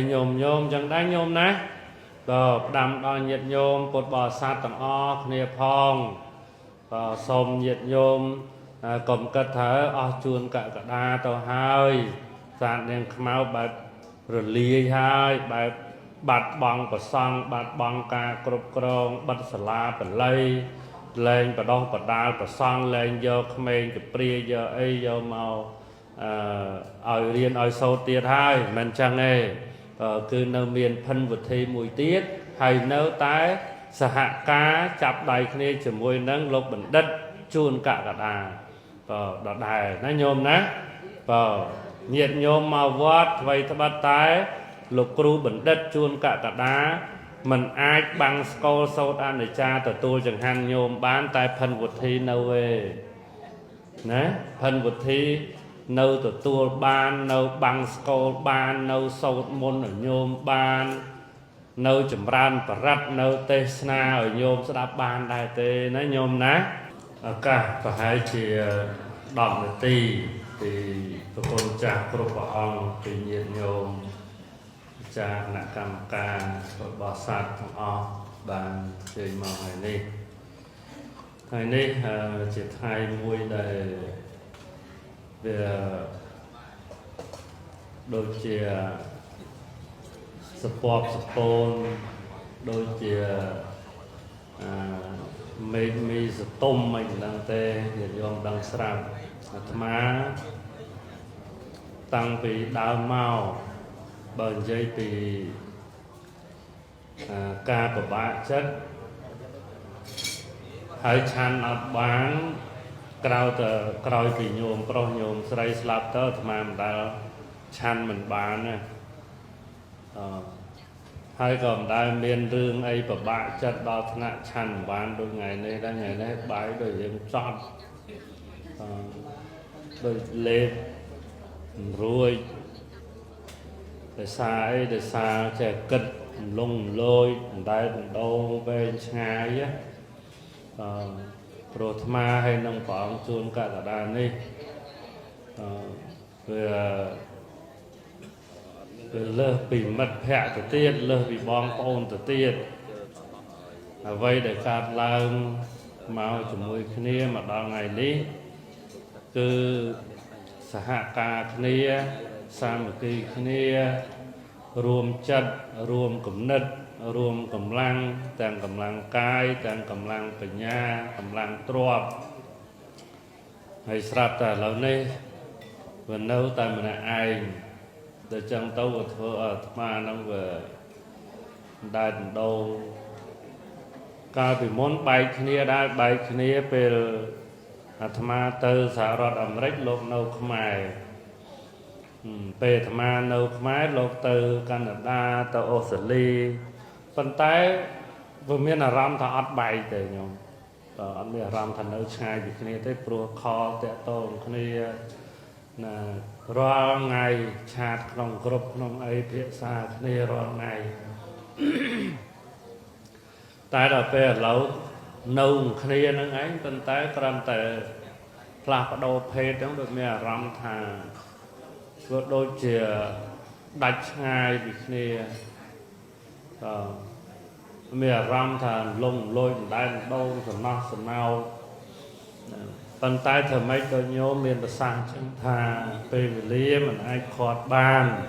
nhôm nhôm chẳng đánh nhôm nè đầm đo nhiệt nhôm bột bò sát tầng o khnia phong xôm nhiệt nhôm cầm cất thở chuôn cả đa tàu hai sàn đèn mau bật rồi lia hai bật bật bằng bật xăng bật bằng ca cột cong bật sla bật lây lên bật đo bật đào bật xăng lên do khmer cái pria do ấy do màu ở riêng ở sâu tiệt hai mình chẳng nghe cứ nâu miền phân vật thi mùi tiết hay nấu tái xã hạ cá chập đầy kia chỉ mùi nâng lục bình đất chuôn cả đà đọt đài nó nhôm ná nhiệt nhôm màu vót vây thơ bắt tái lục cru bình đất chuôn cả đá mình ai bằng skol sâu đan để cha từ tôi chẳng hạn nhôm bán tay phân vật thi nâu về nè phân vật thi nâu từ tua ban nâu bằng skol ban nâu sâu môn ở nhôm ban nâu chấm ran và rắt nâu tê sna ở nhôm sẽ đáp ban đại tê nó nhôm ná cả và hai chị đọc được tì thì tôi con cha cột vào ong thì nhiệt nhôm cha nặng cam ca bò sát o bàn chơi màu ngày nay chỉ thay mùi để về đôi chìa support đôi chìa mi tôm mình đang tê nhiệt nhôm đang sram má tăng vì đau màu bền dây vì ca của bạn chất hãy chăn bán cào thì nhôm pro nhôm sấy slap tơ mà đã chăn mình bán nè hai còn đại miền rương ấy của bạn chất đo thằng chăn bán đôi ngày nay bái đôi em chọn đôi lên rồi để xa trẻ cất lùng lôi đại đâu về ngày á rồi mà hay nông phóng chuôn cả đàn đi về lơ bị mất hẹ từ tiết lơ bị bom ôn từ tiết vây để cạt lang mau chỉ mùi khnia mà đo ngày ní cứ xã hạ ca khnia sang một kỳ khnia rùm chất rùm cẩm nứt rùm cẩm lăng tàng cẩm lăng cai tàng cẩm lăng bẩn nha cẩm lăng trọp hay sạp tại lâu nay vừa nấu tại mình ai để chẳng tâu của thơ ở mà nó vừa đại đầu cao bị món bài khnia đã bài khnia về thama từ xã rọt ẩm rách lộp nâu khmai về thama nâu khmai lộp từ Canada từ Australia phần tay vừa miền là ram thà ắt bài từ nhau anh miền ram thành ở ngay vì khnia tới pro kho tệ tôn khnia là ra ngày chặt lòng group lòng ấy phía xa khnia ra ngày tại là về lâu nâu khnia nó ấy phần tay cầm tệ là đầu phê trong được miền ram thà vừa đôi chìa đạch ngay vì khnia miền ram thà lùng lôi đai đâu rồi nó rồi nào phần tay thở mấy tôi nhớ miền bờ sang chân thà về lý mình ai khọt bàn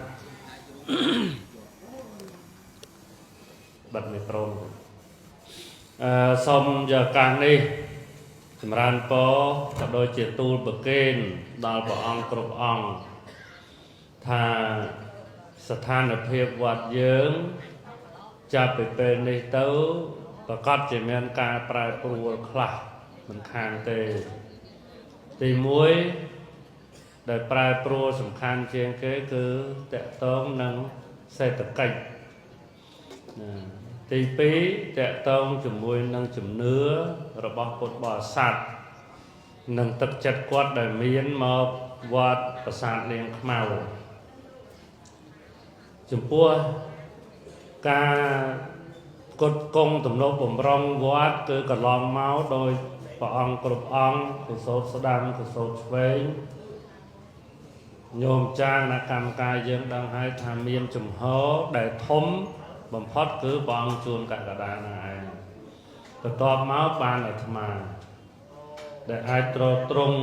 bật micro xong giờ càng đi ran po đôi chỉ tu bậc kên đào bảo ông cột ông thà sanh ở phía vật dưỡngจะไปเป็นในเต้าประกอบจะมีการปลายปลูกคลามันคางเตตีมวยได้ปลายปลูกสำคัญเชียงเก๋คือแตะต้องนังเศรษฐกิจตีปีแตะต้องจุ่มมวยนังจุ่มเนื้อระบบปดบ่อสัตว์นังตัดจัดกวาดได้เมียนมาวัดประสาทเลี้ยงเมาจุ่มปัวการกดกงตุ่มโนผมรองวัดคือกระลองเมาส์โดยปะองกรุบองกุศลสดังกุศลเวง ก โยมจ้างนักกรรมการយើងដឹងហើយថាមានចំហដែលធំបំផុតគឺព្រះអង្គជួនកកដានឹងឯងបន្ទាប់មកបានអាត្មាដែលអាចត្រត្រង់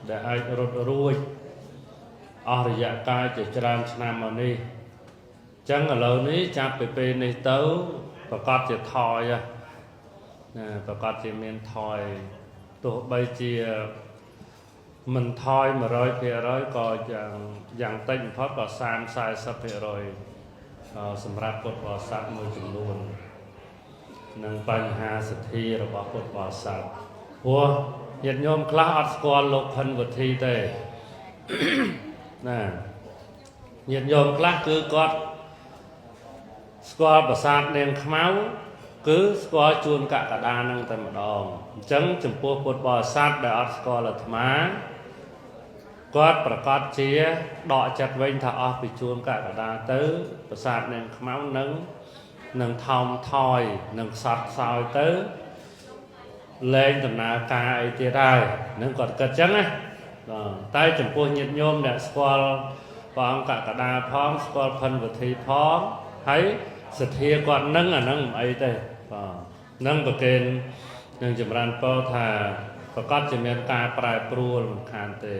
ដែលអាចរត់រួចអស់រយៈកាលជាច្រើនឆ្នាំមកនេះអញ្ចឹងឥឡូវនេះចាប់ពីពេលនេះទៅប្រកាសជាថយណាប្រកាសជាមានថយទោះបីជាមិនថយ 100% ក៏យ៉ាងតិចបំផុតក៏ 30-40% សម្រាប់ពុទ្ធបរិស័ទមួយចំនួននឹងបញ្ហាសទ្ធារបស់ពុទ្ធបរិស័ទព្រោះញាតិញោមខ្លះអត់ស្គាល់លោកផិនវុធីទេណាញាតិញោមខ្លះគឺគាត់ស្គាល់ប្រាសាទនាងខ្មៅគឺស្គាល់ជួនកកដានឹងតែម្ដងអញ្ចឹងចំពោះពុទ្ធបរិស័ទដែលអត់ស្គាល់អាត្មាគាត់ប្រកាសជាដកចិត្តវិញថាអស់ពីជួនកកដាទៅប្រាសាទនាងខ្មៅនឹងថោមថយនឹងខ្សត់ខ្សោយទៅលែងដំណើរការអីទៀតហើយនឹងគាត់គិតចឹងណាតែចំពោះញាតិញោមដែលស្គាល់ព្រះអង្គកកដាផងស្គាល់ផិនវុធីផងហើយសទ្ធាគាត់នឹងអានឹងមិនអីទេនឹងប្រកេននឹងចម្រើនពរថាប្រកាសជាមានការប្រែប្រួលមិនខានទេ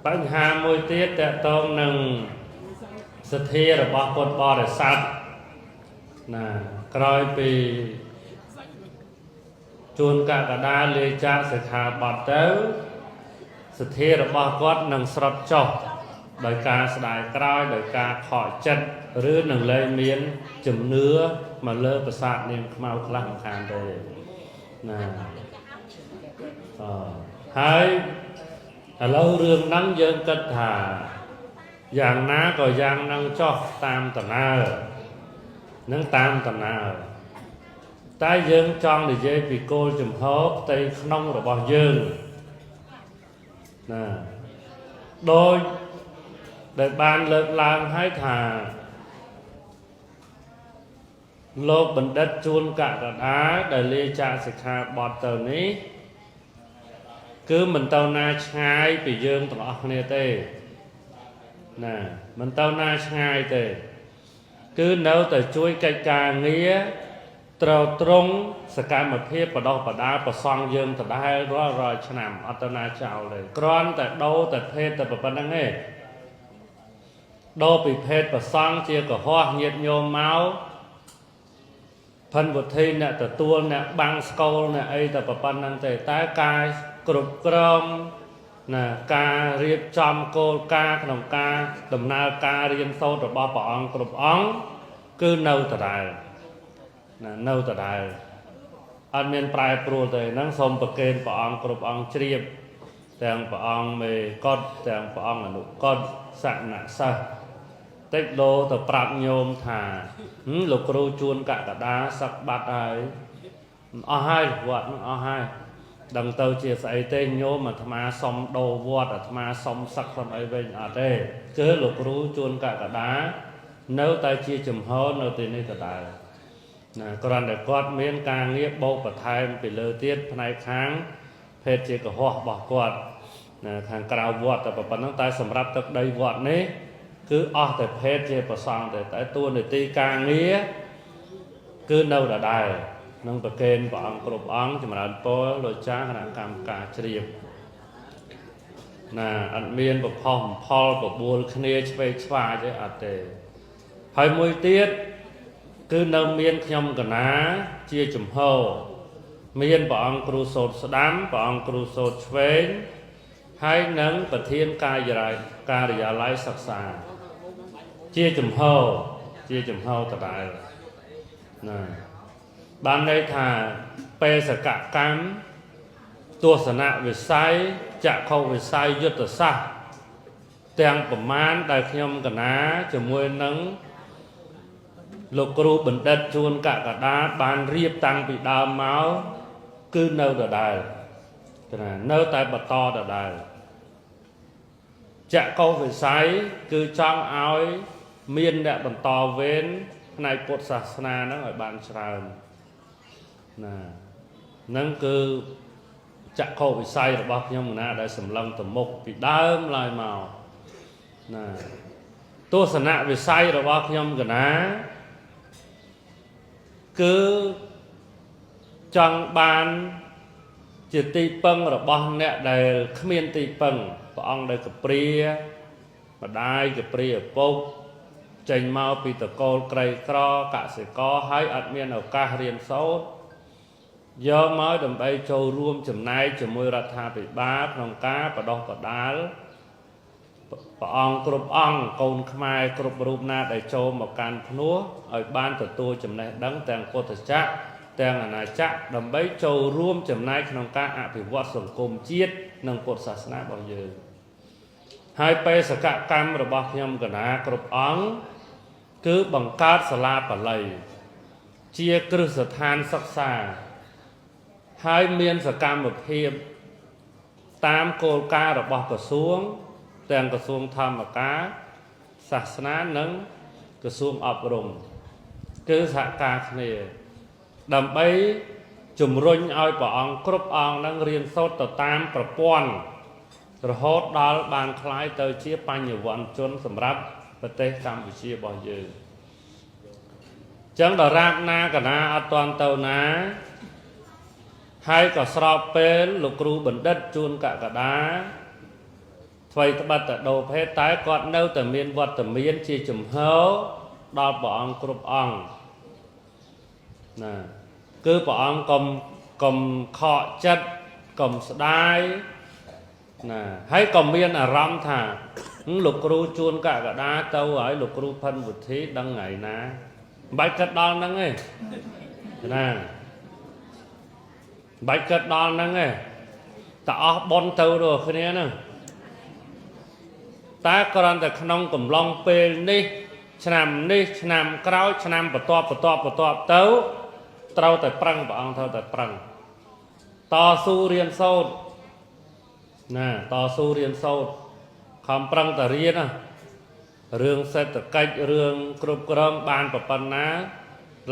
បញ្ហាមួយទៀតតកតងនឹងសទ្ធារបស់ពុទ្ធបរិស័ទណាក្រោយពីជួនកកដាលាចាកសិក្ខាបទទៅសទ្ធារបស់គាត់នឹងស្រុតចុះដោយការស្ដាយក្រោយដោយការខកចិត្តឬនឹងលែងមានជំនឿមកលើប្រាសាទនាងខ្មៅខ្លះមិនខានទេណាហើយឥឡូវរឿងហ្នឹងយើងគិតថាយ៉ាងណាក៏យ៉ាងហ្នឹងចុះតាមដំណើរនឹងតាមដំណើរតែយើងចង់និយាយពីគោលជំហរផ្ទៃក្នុងរបស់យើងណាដោយដែលបានលើកឡើងឲ្យថាលោកបណ្ឌិតជួនកកដាដែលលាចាកសិក្ខាបទទៅនេះគឺមិនទៅណាឆ្ងាយពីយើងទាំងអស់គ្នាទេណាមិនទៅណាឆ្ងាយទេគឺនៅតែជួយកិច្ចការងារត្រូវត្រង់សកម្មភាពបដោះបដាប្រសង់យើងដដែលរាល់ឆ្នាំអត់ទៅណាចោលទេគ្រាន់តែដូរតែភេទតែប៉ុណ្្នឹងឯងដូរពីភេទប្រសង់ជាកុហកញាតិញោមមកផិនវុធីអ្នកទទួលអ្នកបាំងស្កូលអ្នកអីតែប៉ុណ្្នឹងទេតែការគ្រប់គ្រងណាការរៀបចំគោលការណ៍ក្នុងការដំណើរការរៀនសូត្ររបស់ព្រះអង្គគ្រប់អង្គគឺនៅដដែលណានៅដដែលអត់មានប្រែប្រួលទេហ្នឹងសូមប្រគេនព្រះអង្គគ្រប់អង្គជ្រាបទាំងព្រះអង្គមេកុដទាំងព្រះអង្គអនុកុដសនៈសិស្សតិចលោទៅប្រាប់ញោមថាលោកគ្រូជួនកកដាសឹកបាត់ហើយអស់ហើយវត្តនឹងអស់ហើយដឹងទៅជាស្អីទេញោមអាត្មាសុំដូរវត្តអាត្មាសុំសឹកសុំអីវិញអត់ទេគឺលោកគ្រូជួនកកដានៅតែជាចំហនៅទីនេះដដែលណាគ្រាន់តែគាត់មានការងារបោកបន្ថែមពីលើទៀតផ្នែកខាងភេទជាកុហករបស់គាត់ណាខាងក្រៅវត្តតែប៉ុណ្ណឹងតែសម្រាប់ទឹកដីវត្តនេះគឺអស់តែភេទជាប្រសង់តែតួនាទីការងារគឺនៅដដែលនឹងប្រគេនព្រះអង្គគ្រប់អង្គចម្រើនពរលោកចាស់គណៈកម្មការជ្រាបណាអត់មានប្រផុសផលបបួលគ្នាឆ្វេងឆ្វាយទេអត់ទេហើយមួយទៀតគឺនៅមានខ្ញុំកណាជាចំហមានព្រះអង្គគ្រូសូត្រស្ដាំព្រះអង្គគ្រូសូត្រឆ្វេងហើយនឹងប្រធានការិយាល័យសិក្សាជាចំហដដែលណាបានន័យថាបេសកកម្មទស្សនវិស័យចក្ខុវិស័យយុទ្ធសាស្ត្រទាំងប្រមាណដែលខ្ញុំកណាជាមួយនឹងលោកគ្រូបណ្ឌិតជួនកកដាបានរៀបតាំងពីដើមមកគឺនៅដដែលណានៅតែបន្តដដែលចក្ខុវិស័យគឺចង់ឲ្យមានអ្នកបន្តវេនផ្នែកពុទ្ធសាសនាហ្នឹងឲ្យបានច្រើនណាហ្នឹងគឺ ចាក់ខោវិស័យរបស់ខ្ញុំណាដែលសម្លឹងទៅមុខពីដើមឡើយមកណាទស្សនៈវិស័យរបស់ខ្ញុំកណាគឺចង់បានជាទីពឹងរបស់អ្នកដែលគ្មានទីពឹងព្រះអង្គដែលកព្រាម្ដាយកព្រាឪពុកចេញមកពីតកូលក្រីក្រកសិករហើយអត់មានឱកាសរៀនសូត្រយកមកដើម្បីចូលរួមចំណែកជាមួយរដ្ឋាភិបាលក្នុងការបដោះបដាលព្រះអង្គគ្រប់អង្គកូនខ្មែរគ្រប់រូបណាដែលចូលមកកាន់ភ្នោះឲ្យបានទទួលចំណេះដឹងទាំងពុទ្ធចក្រទាំងអាណាចក្រដើម្បីចូលរួមចំណែកក្នុងការអភិវឌ្ឍសង្គមជាតិនិងពុទ្ធសាសនារបស់យើងហើយបេសកកម្មរបស់ខ្ញុំកណាគ្រប់អង្គគឺបង្កើតសាលាបាលីជាគ្រឹះស្ថានសិក្សាហើយមានសកម្មភាពតាមគោលការណ៍របស់ក្រសួងទាំងក្រសួងធម្មការសាសនានិងក្រសួងអប់រំគឺសហការគ្នាដើម្បីជំរុញឲ្យព្រះអង្គគ្រប់អង្គនឹងរៀនសូត្រទៅតាមប្រព័ន្ធរហូតដល់បានคล้ายទៅជាបញ្ញវន្តជនសម្រាប់ប្រទេសកម្ពុជារបស់យើងចឹងដរាបណាកណាអត់តាន់ទៅណាហើយក៏ស្របពេលលោកគ្រូបណ្ឌិតជួនកកដាថ្មីត្បិតតែដោភេទតែគាត់នៅតែមានវត្តមានជាជំហរដល់ព្រះអង្គគ្រប់អង្គណាគឺព្រះអង្គកុំខកចិត្តកុំស្ដាយណាហើយក៏មានអារម្មណ៍ថាលោកគ្រូជួនកកដាទៅហើយលោកគ្រូផិនវិធីដឹងថ្ងៃណាមិនបាច់គិតដល់ហ្នឹងទេណាមិនបាច់គិតដល់ហ្នឹងទេតែអស់បនទៅទៅគ្នាហ្នឹងតែគ្រាន់តែក្នុងកំឡុងពេលនេះឆ្នាំក្រោយឆ្នាំបន្ទាប់ទៅត្រូវតែប្រឹងព្រះអង្គត្រូវតែប្រឹងតស៊ូរៀនសូត្រណាតស៊ូរៀនសូត្រខំប្រឹងតែរៀនណារឿងសេដ្ឋកិច្ចរឿងគ្រប់គ្រងបានប៉ុណ្ណា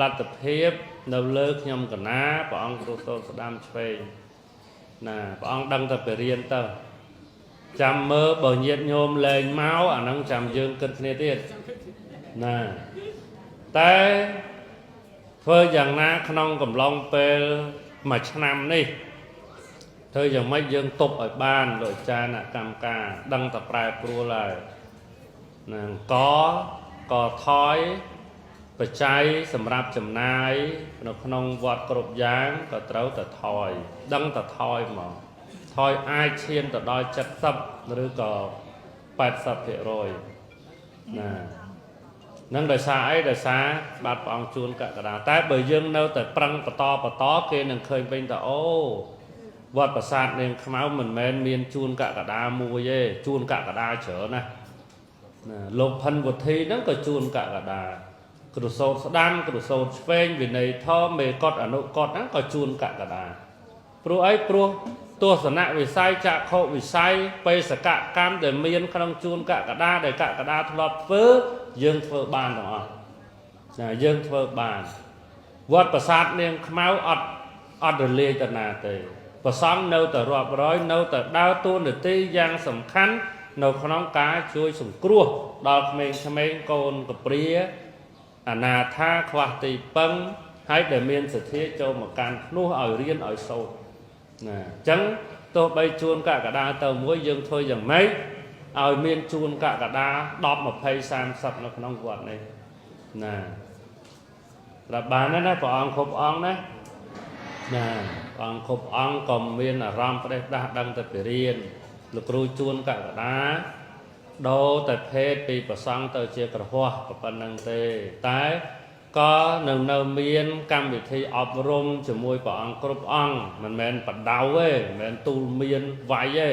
លទ្ធភាពនៅលើខ្ញុំកណាព្រះអង្គគ្រូសូត្រស្ដាំឆ្វេងណាព្រះអង្គដឹងតែទៅរៀនទៅចាំមើលបើញាតិញោមលែងមកអាហ្នឹងចាំយើងគិតគ្នាទៀតណាតែធ្វើយ៉ាងណាក្នុងកំឡុងពេលមួយឆ្នាំនេះធ្វើយ៉ាងម៉េចយើងទប់ឲ្យបានលោកអាចារ្យអ្នកកម្មការដឹងតែប្រែប្រួលហើយណាក៏ថយបច្ច័យសម្រាប់ចំណាយនៅក្នុងវត្តគ្រប់យ៉ាងក៏ត្រូវតែថយដឹងតែថយមកថយអាចឈានទៅដល់70ឬក៏80%ណានឹងដោយសារអីដោយសារបាទព្រះអង្គជួនកកដាតែបើយើងនៅតែប្រឹងបន្តគេនឹងឃើញវិញថាអូវត្តប្រាសាទនាងខ្មៅមិនមែនមានជួនកកដាមួយទេជួនកកដាច្រើនណាលោកផិនវុធីហ្នឹងក៏ជួនកកដាគ្រូសូត្រស្ដាំគ្រូសូត្រឆ្វេងវិន័យធម៌មេកតអនុកតហ្នឹងក៏ជួនកកដាព្រោះអីព្រោះទស្សនៈវិស័យចក្ខុវិស័យបេសកកម្មដែលមានក្នុងជួនកកដាដែលកកដាធ្លាប់ធ្វើយើងធ្វើបានទាំងអស់ណាយើងធ្វើបានវត្តប្រាសាទនាងខ្មៅអត់រលាយទៅណាទេព្រះសង្ឃនៅតែរាប់រយនៅតែដើរតួនាទីយ៉ាងសំខាន់នៅក្នុងការជួយសង្គ្រោះដល់ក្មេងកូនកព្រាអនាថាខ្វះទីពឹងហើយដែលមានសទ្ធាចូលមកកាន់ភ្នោះឲ្យរៀនឲ្យសូត្រណាអញ្ចឹងទោះបីជួនកកដាទៅមួយយើងធ្វើយ៉ាងម៉េចឲ្យមានជួនកកដា10 20 30នៅក្នុងវត្តនេះណាប្រាប់បានណាព្រះអង្គគ្រប់អង្គណាព្រះអង្គគ្រប់អង្គក៏មានអារម្មណ៍ផ្ដេសផ្ដាស់ដឹងតែពីរៀនលោកគ្រូជួនកកដាដូរតែភេទពីប្រសង់ទៅជាក្រហោះប៉ុណ្្នឹងទេតែក៏នៅមានកម្មវិធីអប់រំជាមួយព្រះអង្គគ្រប់អង្គមិនមែនបដៅទេមិនមែនទូលមានវាយទេ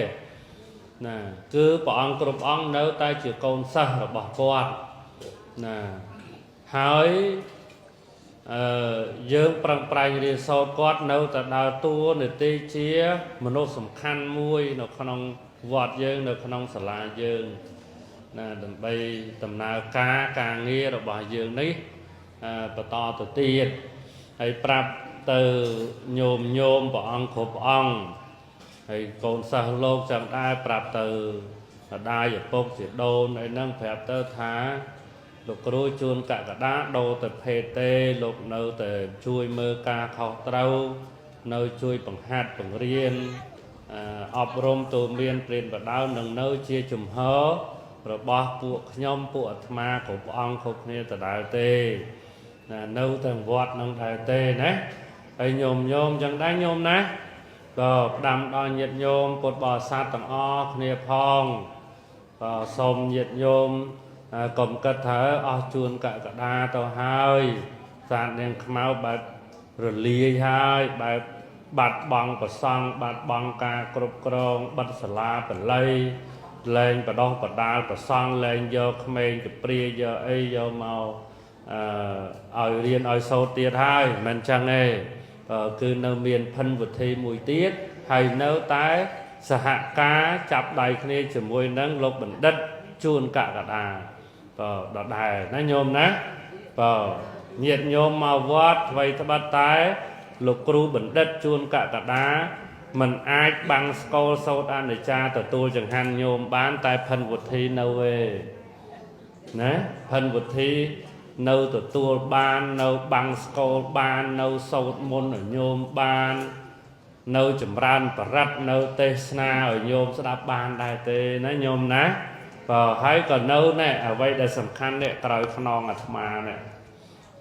ណាគឺព្រះអង្គគ្រប់អង្គនៅតែជាកូនសិស្សរបស់គាត់ណាហើយយើងប្រឹងប្រែងរៀនសូត្រគាត់នៅតែដើរតួនាទីជាមនុស្សសំខាន់មួយនៅក្នុងវត្តយើងនៅក្នុងសាលាយើងណាដើម្បីដំណើរការងាររបស់យើងនេះបន្តទៅទៀតហើយប្រាប់ទៅញោមព្រះអង្គគ្រប់អង្គ ហើយកូនសិស្សលោកចឹងដែរប្រាប់ទៅម្ដាយឪពុកជាដូនអីហ្នឹងប្រាប់ទៅថាលោកគ្រូជួនកក្កដាដូរទៅភេទទេលោកនៅតែជួយមើលការខុសត្រូវនៅជួយបង្ហាត់បង្រៀនអប់រំទូមានព្រានបដៅនឹងនៅជាជំហររបស់ពួកខ្ញុំពួកអាត្មាគ្រប់អង្គគ្រប់គ្នាដដែលទេនៅទាំងវត្តនឹងដែរទេណាហើយញោមចឹងដែរញោមណាក៏ផ្ដាំដល់ញាតិញោមពុទ្ធបរិស័ទទាំងអស់គ្នាផងក៏សូមញាតិញោមកុំគិតថាអស់ជួនកក្កដាទៅហើយសាទនាងខ្មៅបែបរលាយហើយបែបបាត់បង់ប្រសង់បាត់បង់ការគ្រប់គ្រងបិទសាលាបល័យលែងបដោះបដាលប្រសង់លែងយកក្មេងកព្រាយកអីយកមកឲ្យរៀនឲ្យសូត្រទៀតហើយមិនចឹងទេគឺនៅមានភិនវិធីមួយទៀតហើយនៅតែសហការចាប់ដៃគ្នាជាមួយនឹងលោកបណ្ឌិតជួនកក្កដាក៏ដដែលណាញោមណាក៏ញាតិញោមមកវត្តអ្វីត្បិតតែលោកគ្រូបណ្ឌិតជួនកក្កដាមិនអាចបាំងស្គលសោតអនិច្ចាទទួលចង្ហាន់ញោមបានតែភិនវិធីនៅឯណាភិនវិធីនៅទទួលបាននៅបាំងស្គលបាននៅសោតមុនឲ្យញោមបាននៅចម្រើនបរិត្តនៅទេសនាឲ្យញោមស្ដាប់បានដែរទេណាញោមណាក៏ហើយក៏នៅណែអ្វីដែលសំខាន់នេះក្រោយខ្នងអាត្មានេះ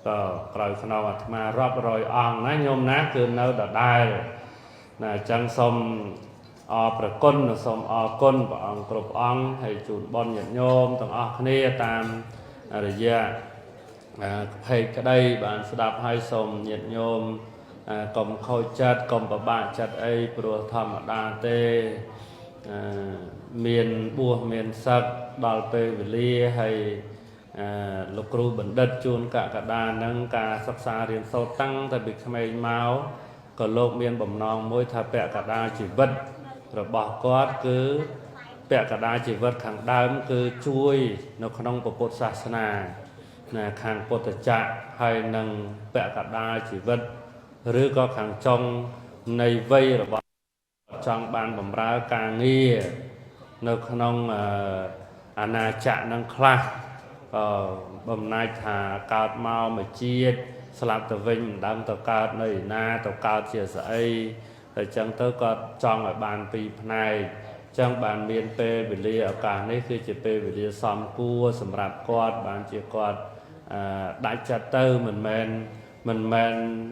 ក៏ក្រោយខ្នងអាត្មារាប់រយអង្គណាញោមណាគឺនៅដដែលណាអញ្ចឹងសូមអរប្រគុណសូមអរគុណព្រះអង្គគ្រប់អង្គហើយជូនបុណ្យញាតិញោមទាំងអស់គ្នាតាមរយៈភេកក្តីបានស្ដាប់ហើយសូមញាតិញោមកុំខូចចិត្តកុំពិបាកចិត្តអីព្រោះធម្មតាទេមានបួសមានសឹកដល់ពេលវេលាហើយលោកគ្រូបណ្ឌិតជួនកក្កដានឹងការសិក្សារៀនសូត្រតាំងតែពីក្មេងមកក៏លោកមានបំណងមួយថាពាក់កណ្ដាលជីវិតរបស់គាត់គឺពាក់កណ្ដាលជីវិតខាងដើមគឺជួយនៅក្នុងពុទ្ធសាសនាខាងពុទ្ធចក្រហើយនឹងពាក់កណ្ដាលជីវិតឬក៏ខាងចុងនៃវ័យរបស់ចង់បានបម្រើការងារនៅក្នុងអាណាចក្រនឹងខ្លះបំណាច់ថាកើតមកមួយជាតិស្លាប់ទៅវិញមិនដឹងទៅកើតនៅឯណាទៅកើតជាស្អីតែចឹងទៅគាត់ចង់ឲ្យបានពីរផ្នែកចឹងបានមានពេលវេលាឱកាសនេះគឺជាពេលវេលាសមគួរសម្រាប់គាត់បានជាគាត់ដាច់ចិត្តទៅមិនមែន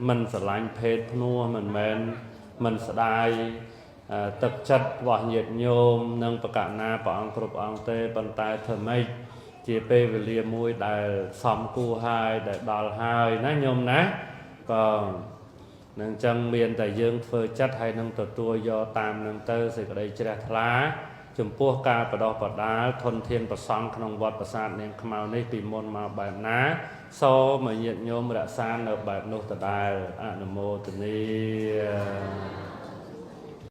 មិនស្រឡាញ់ភេទភ្នោះមិនមែនមិនស្ដាយទឹកចិត្តរបស់ញាតិញោមនិងបកណាព្រះអង្គគ្រប់អង្គទេប៉ុន្តែធ្វើម៉េចជាពេលវេលាមួយដែលសមគួរហើយដែលដល់ហើយណាញោមណាក៏នឹងចឹងមានតែយើងធ្វើចិត្តហើយនឹងទទួលយកតាមនឹងទៅសេចក្តីជ្រះថ្លាចំពោះការបដោះបដាលធនធានប្រសង់ក្នុងវត្តប្រាសាទនាងខ្មៅនេះពីមុនមកបែបណាសូមឲ្យញាតិញោមរក្សានៅបែបនោះដដែលអនុមោទនា